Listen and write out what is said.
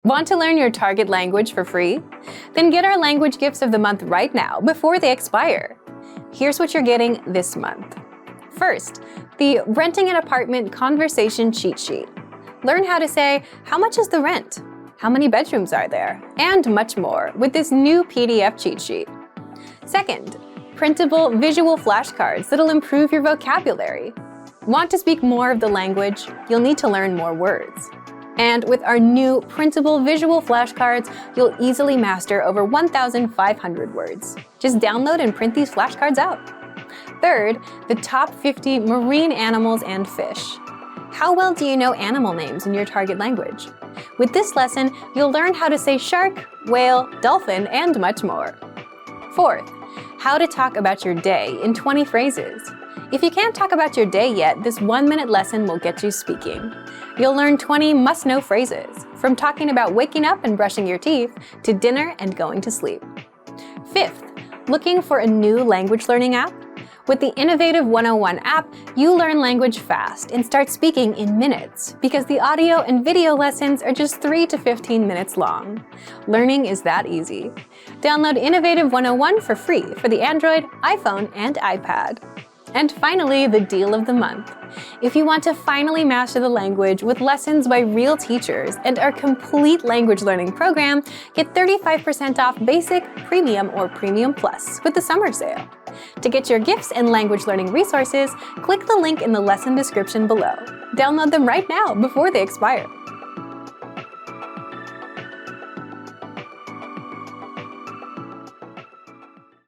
Want to learn your target language for free? Then get our language gifts of the month right now before they expire. Here's what you're getting this month. First, the Renting an Apartment Conversation Cheat Sheet. Learn how to say, "How much is the rent? How many bedrooms are there?" and much more with this new PDF cheat sheet. Second, printable visual flashcards that'll improve your vocabulary. Want to speak more of the language? You'll need to learn more words. And with our new printable visual flashcards, you'll easily master over 1,500 words. Just download and print these flashcards out. Third, the top 50 marine animals and fish. How well do you know animal names in your target language? With this lesson, you'll learn how to say shark, whale, dolphin, and much more. Fourth, how to talk about your day in 20 phrases. If you can't talk about your day yet, this 1-minute lesson will get you speaking. You'll learn 20 must-know phrases, from talking about waking up and brushing your teeth to dinner and going to sleep. Fifth, looking for a new language learning app? With the Innovative 101 app, you learn language fast and start speaking in minutes because the audio and video lessons are just 3 to 15 minutes long. Learning is that easy. Download Innovative 101 for free for the Android, iPhone, and iPad. And finally, the deal of the month. If you want to finally master the language with lessons by real teachers and our complete language learning program, get 35% off Basic, Premium, or Premium Plus with the summer sale. To get your gifts and language learning resources, click the link in the lesson description below. Download them right now before they expire.